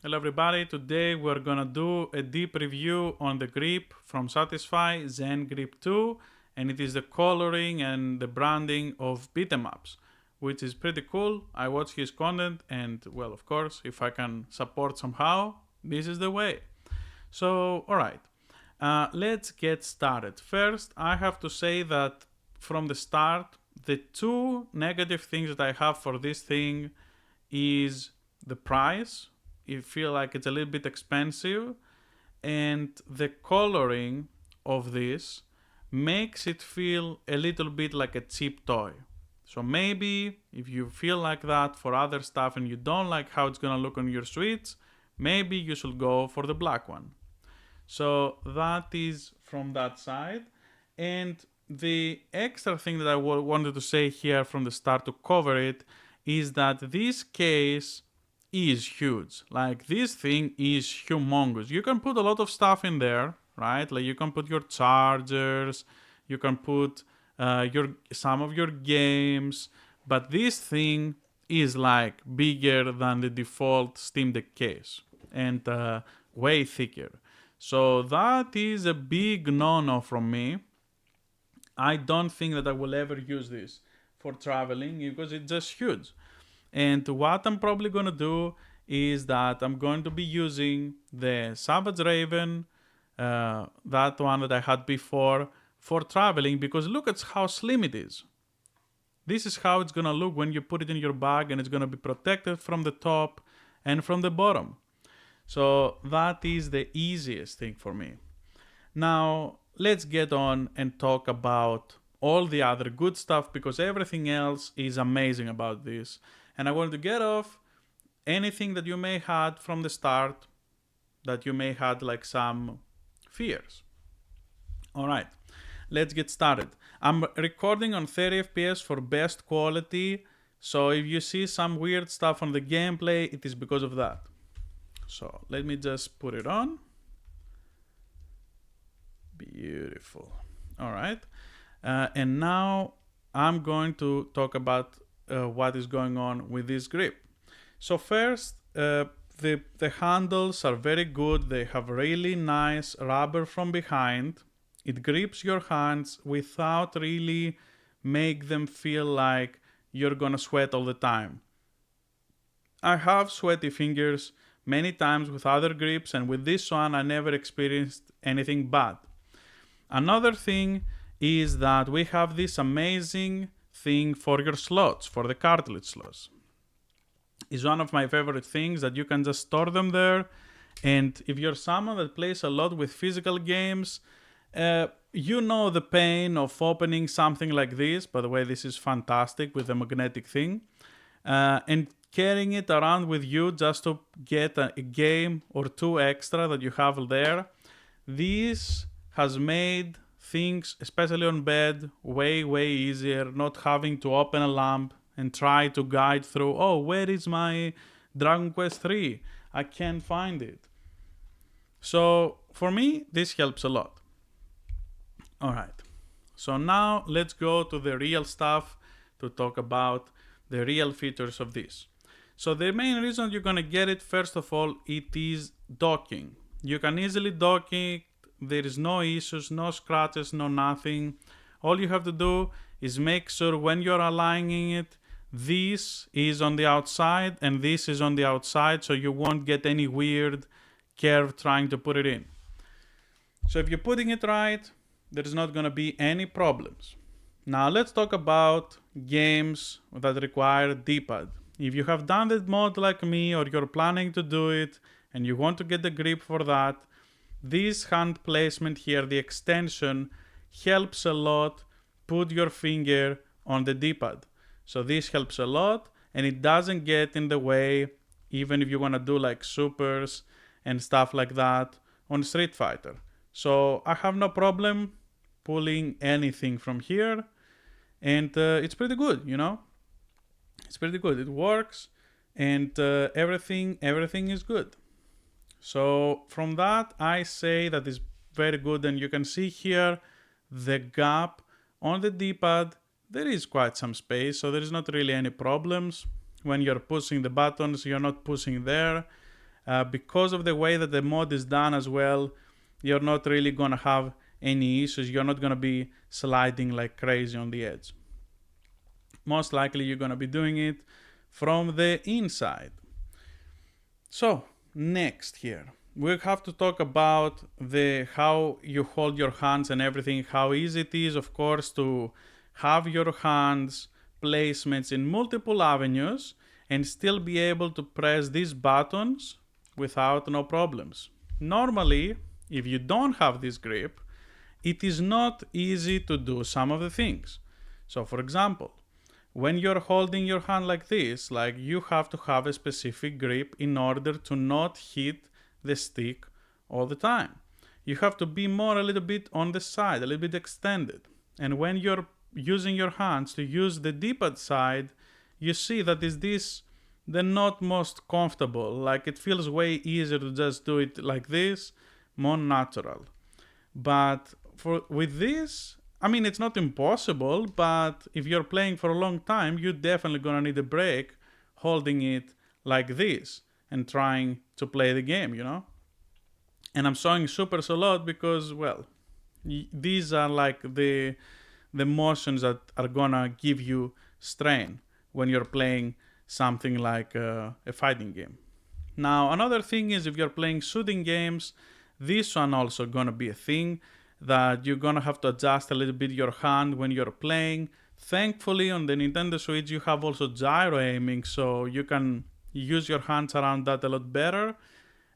Hello everybody, today we're gonna do a deep review on the grip from Satisfye ZenGrip 2, and it is the coloring and the branding of beat'em ups, which is pretty cool. I watch his content and, well, of course, if I can support somehow, this is the way. So, alright, let's get started. First, I have to say that from the start, the two negative things that I have for this thing is the price. You feel like it's a little bit expensive, and the coloring of this makes it feel a little bit like a cheap toy. So maybe if you feel like that for other stuff and you don't like how it's gonna look on your Switch, maybe you should go for the black one. So that is from that side. And the extra thing that I wanted to say here from the start to cover it is that this case is huge. Like, this thing is humongous. You can put a lot of stuff in there, right? Like, you can put your chargers, you can put some of your games, but this thing is like bigger than the default Steam Deck case and way thicker. So that is a big no-no from me. I don't think that I will ever use this for traveling because it's just huge. And what I'm probably gonna do is that I'm going to be using the Savage Raven, that one that I had before, for traveling, because look at how slim it is. This is how it's gonna look when you put it in your bag, and it's gonna be protected from the top and from the bottom. So that is the easiest thing for me. Now, let's get on and talk about all the other good stuff, because everything else is amazing about this. And I want to get off anything that you may had from the start, that you may had like some fears. All right, let's get started. I'm recording on 30 FPS for best quality, so if you see some weird stuff on the gameplay, it is because of that. So let me just put it on. Beautiful. All right. And now I'm going to talk about what is going on with this grip. So first, the handles are very good. They have really nice rubber from behind. It grips your hands without really make them feel like you're gonna sweat all the time. I have sweaty fingers many times with other grips, and with this one I never experienced anything bad. Another thing is that we have this amazing thing for your slots, for the cartridge slots. It's one of my favorite things that you can just store them there. And if you're someone that plays a lot with physical games, you know the pain of opening something like this. By the way, this is fantastic with the magnetic thing. And carrying it around with you just to get a game or two extra that you have there. This has made things, especially on bed, way easier, not having to open a lamp and try to guide through, oh, where is my Dragon Quest 3? I can't find it. So for me, this helps a lot. Alright, so now let's go to the real stuff to talk about the real features of this. So the main reason you're gonna get it, first of all, it is docking. You can easily dock it. There is no issues, no scratches, no nothing. All you have to do is make sure when you're aligning it, this is on the outside and this is on the outside, so you won't get any weird curve trying to put it in. So if you're putting it right, there's not going to be any problems. Now let's talk about games that require D-pad. If you have done that mod like me, or you're planning to do it and you want to get the grip for that, this hand placement here, the extension, helps a lot. Put your finger on the D-pad. So this helps a lot, and it doesn't get in the way, even if you want to do like supers and stuff like that on Street Fighter. So I have no problem pulling anything from here, and it's pretty good, you know? It's pretty good. It works, and everything is good. So from that, I say that is very good, and you can see here the gap on the D-pad. There is quite some space, so there is not really any problems. When you're pushing the buttons, you're not pushing there. because of the way that the mod is done as well, you're not really gonna have any issues. You're not gonna be sliding like crazy on the edge. Most likely you're gonna be doing it from the inside. So next here, we have to talk about how you hold your hands and everything, how easy it is, of course, to have your hands placements in multiple avenues and still be able to press these buttons without no problems. Normally, if you don't have this grip, it is not easy to do some of the things. So for example, when you're holding your hand like this, like you have to have a specific grip in order to not hit the stick all the time. You have to be more a little bit on the side, a little bit extended. And when you're using your hands to use the D-pad side, you see that is this the not most comfortable. Like it feels way easier to just do it like this, more natural. But with this, I mean, it's not impossible, but if you're playing for a long time, you're definitely gonna need a break holding it like this and trying to play the game, you know? And I'm showing supers a lot because, well, these are like the motions that are gonna give you strain when you're playing something like a fighting game. Now, another thing is if you're playing shooting games, this one also gonna be a thing that you're gonna have to adjust a little bit your hand when you're playing. Thankfully, on the Nintendo Switch, you have also gyro aiming, so you can use your hands around that a lot better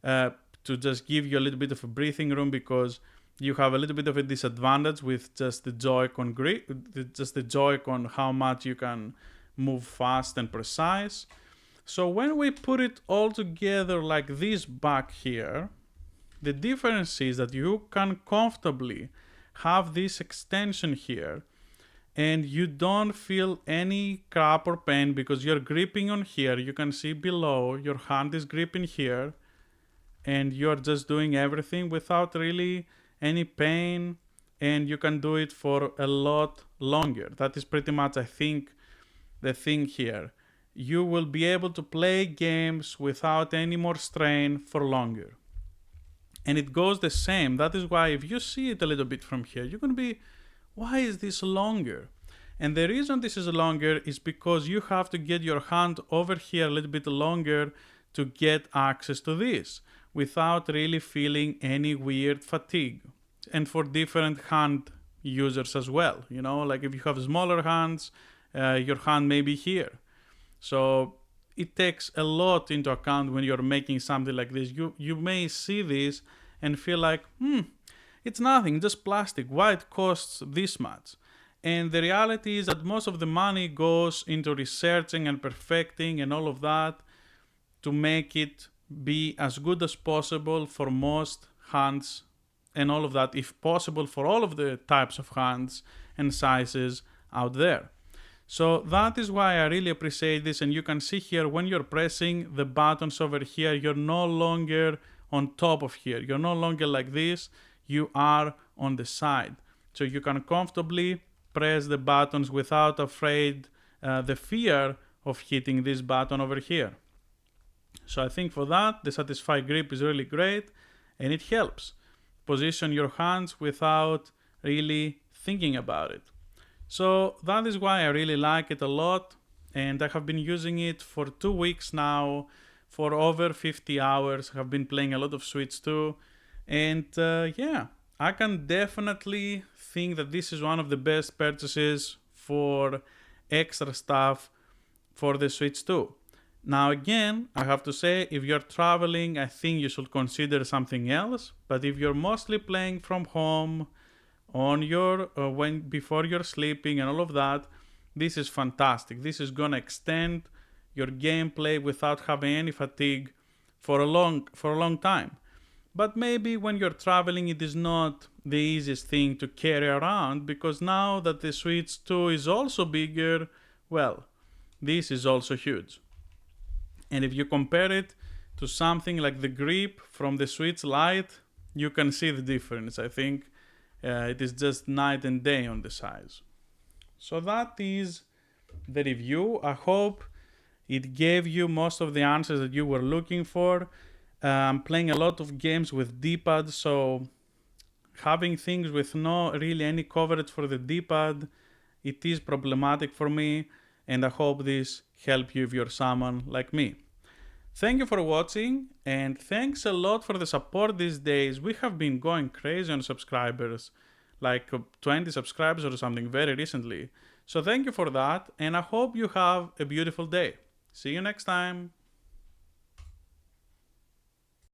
to just give you a little bit of a breathing room, because you have a little bit of a disadvantage with just the Joy-Con grip, just the Joy-Con, how much you can move fast and precise. So when we put it all together like this back here, the difference is that you can comfortably have this extension here and you don't feel any crap or pain because you're gripping on here. You can see below your hand is gripping here and you're just doing everything without really any pain, and you can do it for a lot longer. That is pretty much, I think, the thing here. You will be able to play games without any more strain for longer. And it goes the same. That is why if you see it a little bit from here, you're going to be, why is this longer? And the reason this is longer is because you have to get your hand over here a little bit longer to get access to this without really feeling any weird fatigue. And for different hand users as well, you know, like if you have smaller hands, your hand may be here. So it takes a lot into account when you're making something like this. You may see this and feel like, it's nothing, just plastic. Why it costs this much? And the reality is that most of the money goes into researching and perfecting and all of that to make it be as good as possible for most hands and all of that, if possible, for all of the types of hands and sizes out there. So that is why I really appreciate this, and you can see here when you're pressing the buttons over here, you're no longer on top of here. You're no longer like this, you are on the side. So you can comfortably press the buttons without the fear of hitting this button over here. So I think for that, the Satisfye grip is really great, and it helps position your hands without really thinking about it. So that is why I really like it a lot, and I have been using it for 2 weeks now, for over 50 hours. I have been playing a lot of Switch 2, and yeah, I can definitely think that this is one of the best purchases for extra stuff for the Switch 2. Now again, I have to say, if you're traveling, I think you should consider something else, but if you're mostly playing from home, on your before you're sleeping and all of that, this is fantastic. This is gonna extend your gameplay without having any fatigue for a long time. But maybe when you're traveling, it is not the easiest thing to carry around, because now that the Switch 2 is also bigger, well, this is also huge. And if you compare it to something like the grip from the Switch Lite, you can see the difference. I think it is just night and day on the size. So that is the review. I hope it gave you most of the answers that you were looking for. I'm playing a lot of games with D-pad, so having things with no really any coverage for the D-pad, it is problematic for me, and I hope this helps you if you're someone like me. Thank you for watching, and thanks a lot for the support these days. We have been going crazy on subscribers, like 20 subscribers or something very recently. So thank you for that, and I hope you have a beautiful day. See you next time.